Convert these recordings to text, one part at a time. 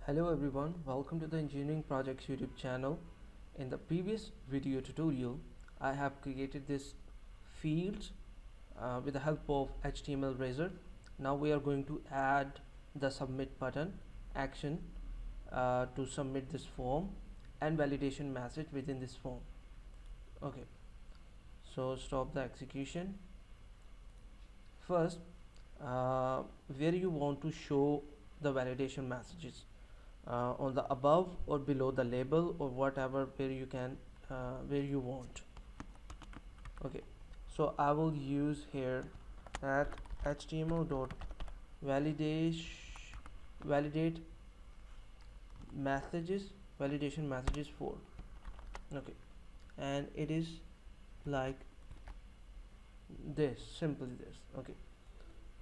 Hello everyone, welcome to the Engineering Projects YouTube channel. In the previous video tutorial, I have created this fields with the help of HTML Razor. Now we are going to add the submit button action to submit this form and validation message within this form. Okay, so stop the execution. First, where you want to show the validation messages, on the above or below the label or whatever, where you can where you want. Okay, so I will use here at html dot validate validation messages for. Okay, and it is like this, simply this. Okay,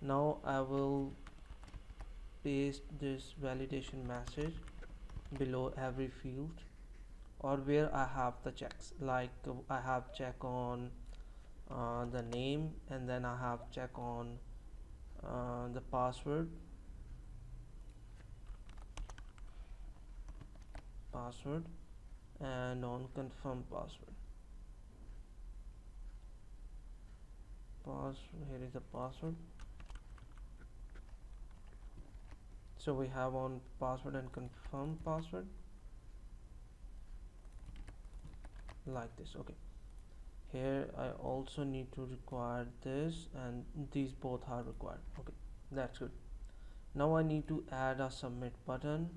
now I will paste this validation message below every field or where I have the checks, like I have check on the name, and then I have check on the password and on confirm password. Here is the password. So we have on password and confirm password like this. Okay, here I also need to require this, and these both are required. Okay, that's good. Now I need to add a submit button,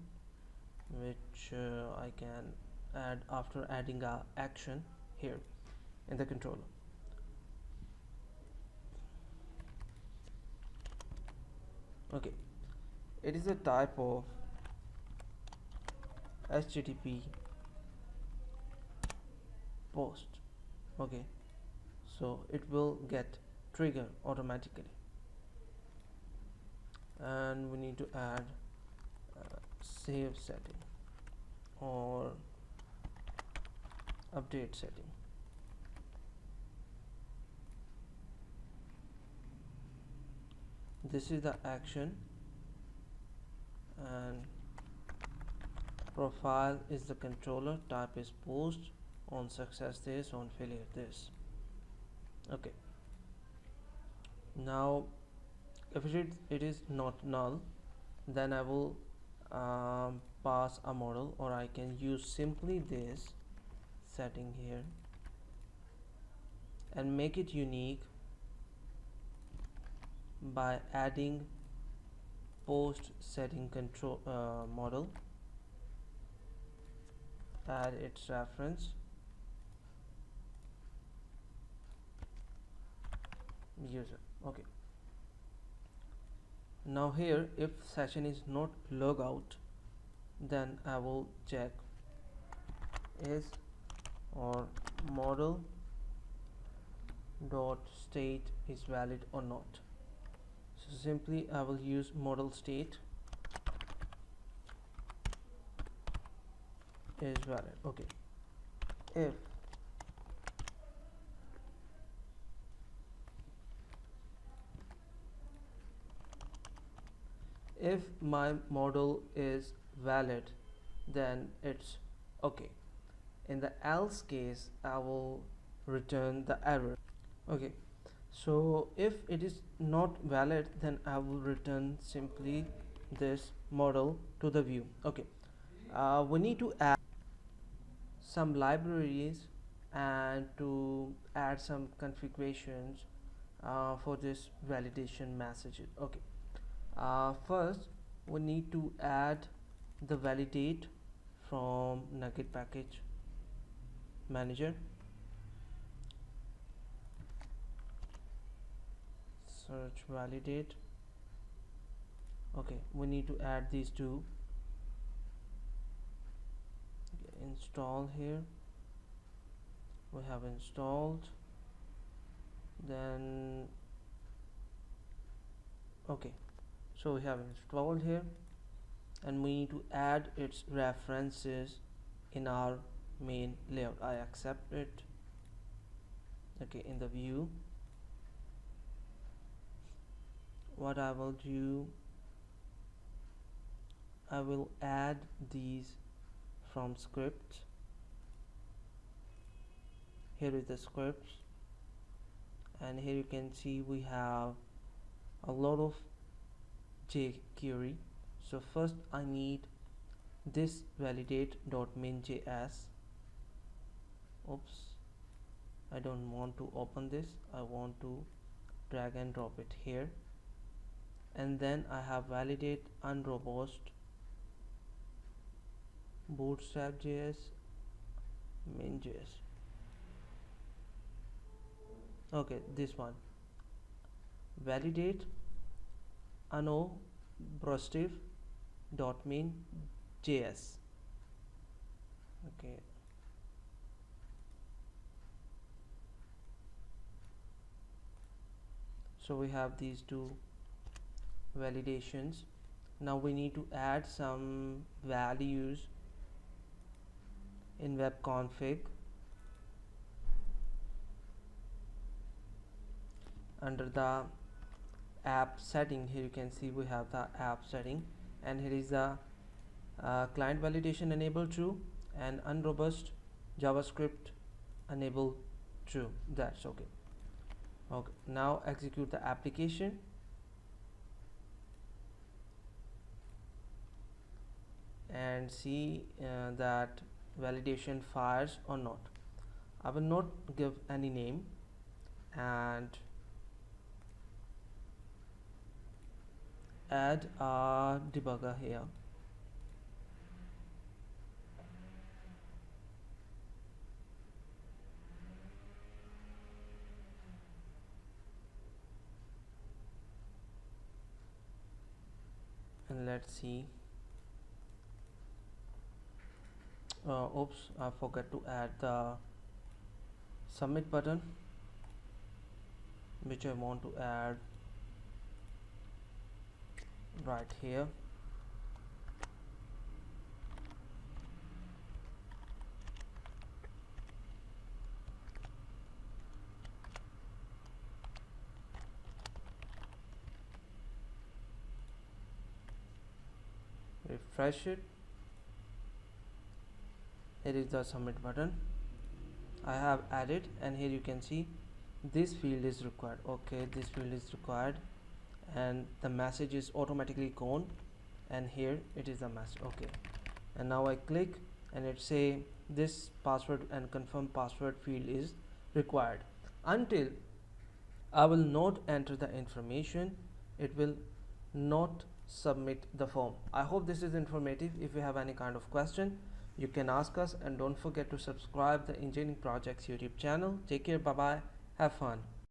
which I can add after adding a action here in the controller. Okay, it is a type of HTTP post. Okay, so it will get trigger automatically, and we need to add save setting or update setting. This is the action, and profile is the controller, type is post, on success this, on failure this. Okay, now if it is not null, then I will pass a model, or I can use simply this setting here and make it unique by adding post setting control model, add its reference user. Okay, now here if session is not logout, then I will check is or model dot state is valid or not. So simply I will use model state is valid. Okay, if my model is valid, then it's okay. In the else case, I will return the error. Okay, so if it is not valid, then I will return simply this model to the view. Okay, we need to add some libraries and to add some configurations for this validation messages. Okay, first we need to add the validate from Nugget package manager. Search validate. Okay, we need to add these two. Install here, we have installed, then okay, so we have installed here, and we need to add its references in our main layout. I accept it. Okay, in the view, what I will do, I will add these from script. Here is the script, and here you can see we have a lot of jQuery. So first I need this validate.min.js. Oops, I don't want to open this. I want to drag and drop it here. And then I have validate unrobust bootstrap.js min.js. Okay, this one, validate unobstructive.min.js. Okay, so we have these two validations. Now we need to add some values in web config. Under the app setting, here you can see we have the app setting, and here is the client validation enable true and unrobust JavaScript enable true. That's okay. Okay, now execute the application. And see that validation fires or not. I will not give any name, and add a debugger here. And let's see. Oops, I forgot to add the submit button, which I want to add right here. Refresh it. Here is the submit button. I have added, and here you can see this field is required. Okay, this field is required, and the message is automatically gone, and here it is the message. Okay, and now I click, and it say this password and confirm password field is required. Until I will not enter the information, it will not submit the form. I hope this is informative. If you have any kind of question, you can ask us, and don't forget to subscribe the Engineering Projects YouTube channel. Take care, bye bye, have fun.